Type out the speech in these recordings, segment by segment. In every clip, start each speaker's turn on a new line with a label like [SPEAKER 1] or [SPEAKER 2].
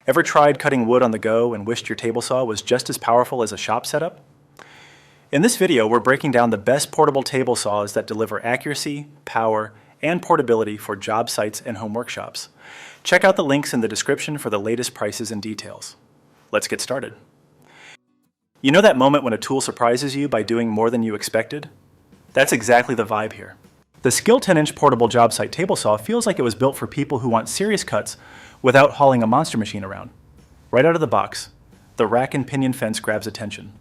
[SPEAKER 1] Ever tried cutting wood on the go and wished your table saw was just as powerful as a shop setup? In this video, we're breaking down the best portable table saws that deliver accuracy, power, and portability for job sites and home workshops. Check out the links in the description for the latest prices and details. Let's get started. You know that moment when a tool surprises you by doing more than you expected? That's exactly the vibe here. The Skil 10-inch portable job site table saw feels like it was built for people who want serious cuts without hauling a monster machine around. Right out of the box, the rack and pinion fence grabs attention.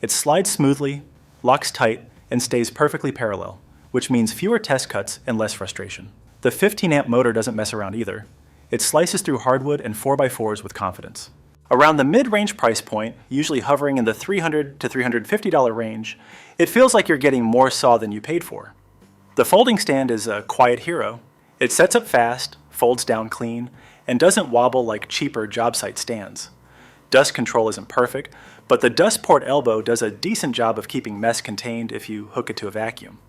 [SPEAKER 1] It slides smoothly, locks tight, and stays perfectly parallel, which means fewer test cuts and less frustration. The 15-amp motor doesn't mess around either. It slices through hardwood and 4x4s with confidence. Around the mid-range price point, usually hovering in the $300 to $350 range, it feels like you're getting more saw than you paid for. The folding stand is a quiet hero. It sets up fast, folds down clean, and doesn't wobble like cheaper job site stands. Dust control isn't perfect, but the dust port elbow does a decent job of keeping mess contained if you hook it to a vacuum.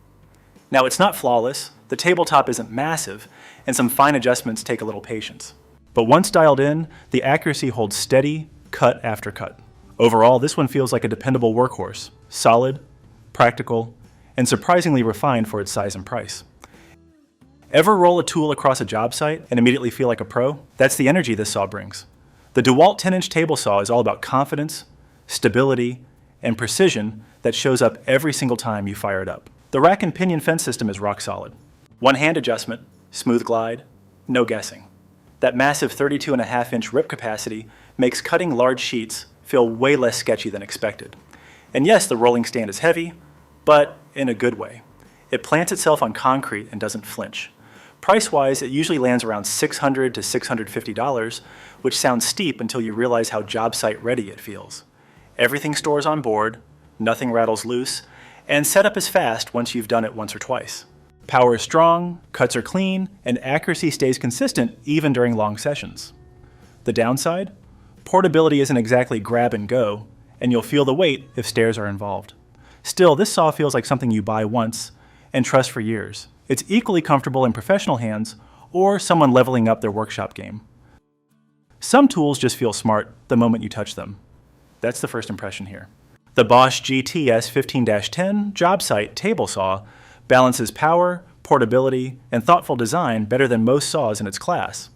[SPEAKER 1] Now, it's not flawless, the tabletop isn't massive, and some fine adjustments take a little patience. But once dialed in, the accuracy holds steady, cut after cut. Overall, this one feels like a dependable workhorse, solid, practical, and surprisingly refined for its size and price. Ever roll a tool across a job site and immediately feel like a pro? That's the energy this saw brings. The Dewalt 10-inch table saw is all about confidence, stability, and precision that shows up every single time you fire it up. The rack and pinion fence system is rock solid. One hand adjustment, smooth glide, no guessing. That massive 32.5-inch rip capacity makes cutting large sheets feel way less sketchy than expected. And yes, the rolling stand is heavy, but in a good way. It plants itself on concrete and doesn't flinch. Price-wise, it usually lands around $600 to $650, which sounds steep until you realize how job site ready it feels. Everything stores on board, nothing rattles loose, and setup is fast once you've done it once or twice. Power is strong, cuts are clean, and accuracy stays consistent even during long sessions. The downside? Portability isn't exactly grab and go, and you'll feel the weight if stairs are involved. Still, this saw feels like something you buy once and trust for years. It's equally comfortable in professional hands or someone leveling up their workshop game. Some tools just feel smart the moment you touch them. That's the first impression here. The Bosch GTS 15-10 job site table saw balances power, portability, and thoughtful design better than most saws in its class.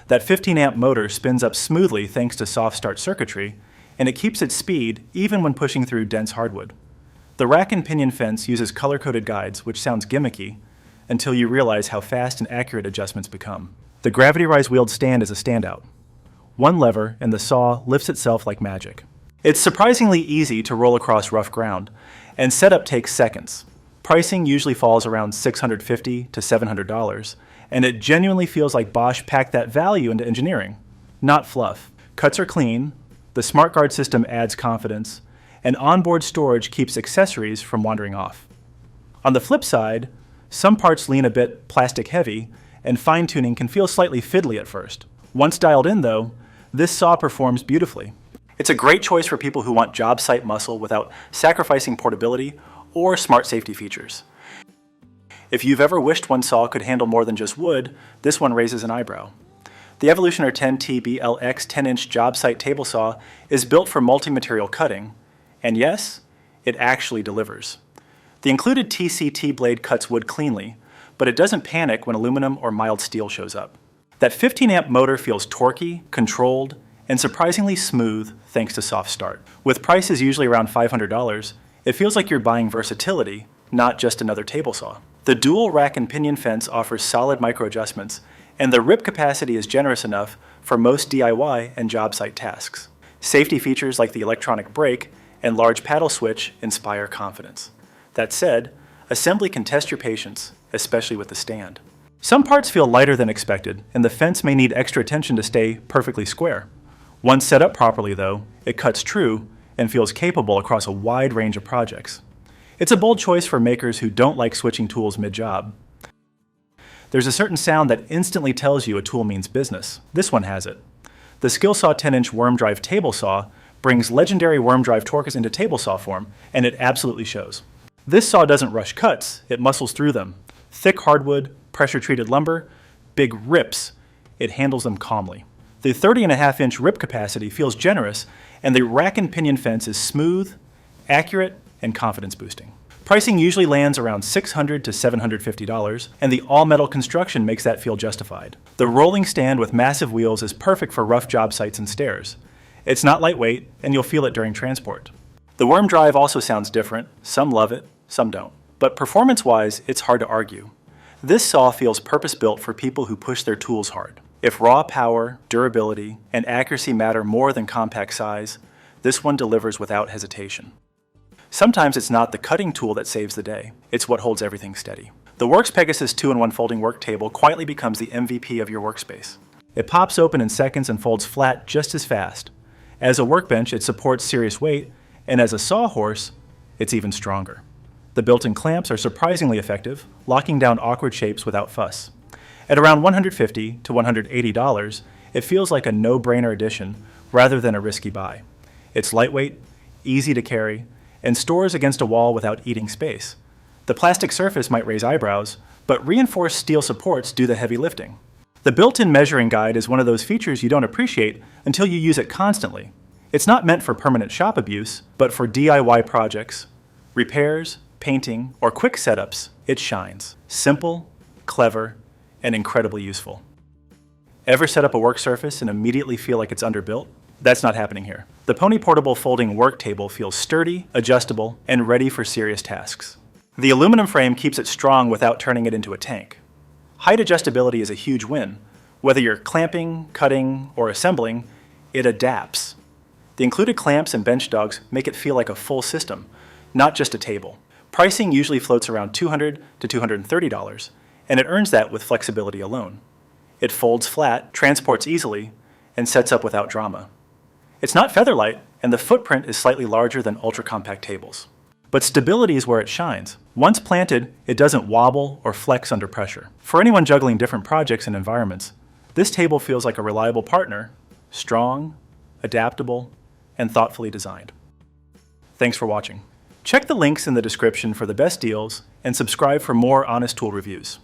[SPEAKER 1] That 15-amp motor spins up smoothly thanks to soft start circuitry, and it keeps its speed even when pushing through dense hardwood. The rack and pinion fence uses color-coded guides, which sounds gimmicky, until you realize how fast and accurate adjustments become. The gravity rise wheeled stand is a standout. One lever and the saw lifts itself like magic. It's surprisingly easy to roll across rough ground, and setup takes seconds. Pricing usually falls around $650 to $700, and it genuinely feels like Bosch packed that value into engineering, not fluff. Cuts are clean, the smart guard system adds confidence, and onboard storage keeps accessories from wandering off. On the flip side, some parts lean a bit plastic heavy, and fine-tuning can feel slightly fiddly at first. Once dialed in though, this saw performs beautifully. It's a great choice for people who want job site muscle without sacrificing portability or smart safety features. If you've ever wished one saw could handle more than just wood, this one raises an eyebrow. The Evolutioner 10TBLX 10-inch job site table saw is built for multi-material cutting, and yes, it actually delivers. The included TCT blade cuts wood cleanly, but it doesn't panic when aluminum or mild steel shows up. That 15-amp motor feels torquey, controlled, and surprisingly smooth thanks to soft start. With prices usually around $500, it feels like you're buying versatility, not just another table saw. The dual rack and pinion fence offers solid micro adjustments, and the rip capacity is generous enough for most DIY and job site tasks. Safety features like the electronic brake and large paddle switch inspire confidence. That said, assembly can test your patience, especially with the stand. Some parts feel lighter than expected, and the fence may need extra attention to stay perfectly square. Once set up properly though, it cuts true and feels capable across a wide range of projects. It's a bold choice for makers who don't like switching tools mid-job. There's a certain sound that instantly tells you a tool means business. This one has it. The Skilsaw 10-inch worm drive table saw brings legendary worm drive torques into table saw form, and it absolutely shows. This saw doesn't rush cuts, it muscles through them. Thick hardwood, pressure-treated lumber, big rips, it handles them calmly. The 30.5-inch rip capacity feels generous, and the rack and pinion fence is smooth, accurate, and confidence boosting. Pricing usually lands around $600 to $750, and the all-metal construction makes that feel justified. The rolling stand with massive wheels is perfect for rough job sites and stairs. It's not lightweight, and you'll feel it during transport. The worm drive also sounds different. Some love it, some don't. But performance-wise, it's hard to argue. This saw feels purpose-built for people who push their tools hard. If raw power, durability, and accuracy matter more than compact size, this one delivers without hesitation. Sometimes it's not the cutting tool that saves the day, it's what holds everything steady. The Worx Pegasus 2-in-1 folding work table quietly becomes the MVP of your workspace. It pops open in seconds and folds flat just as fast. As a workbench, it supports serious weight, and as a sawhorse, it's even stronger. The built-in clamps are surprisingly effective, locking down awkward shapes without fuss. At around $150 to $180, it feels like a no-brainer addition rather than a risky buy. It's lightweight, easy to carry, and stores against a wall without eating space. The plastic surface might raise eyebrows, but reinforced steel supports do the heavy lifting. The built-in measuring guide is one of those features you don't appreciate until you use it constantly. It's not meant for permanent shop abuse, but for DIY projects, repairs, painting, or quick setups, it shines. Simple, clever, and incredibly useful. Ever set up a work surface and immediately feel like it's underbuilt? That's not happening here. The Pony Portable folding work table feels sturdy, adjustable, and ready for serious tasks. The aluminum frame keeps it strong without turning it into a tank. Height adjustability is a huge win. Whether you're clamping, cutting, or assembling, it adapts. The included clamps and bench dogs make it feel like a full system, not just a table. Pricing usually floats around $200 to $230, and it earns that with flexibility alone. It folds flat, transports easily, and sets up without drama. It's not featherlight, and the footprint is slightly larger than ultra-compact tables. But stability is where it shines. Once planted, it doesn't wobble or flex under pressure. For anyone juggling different projects and environments, this table feels like a reliable partner, strong, adaptable, and thoughtfully designed. Thanks for watching. Check the links in the description for the best deals and subscribe for more honest tool reviews.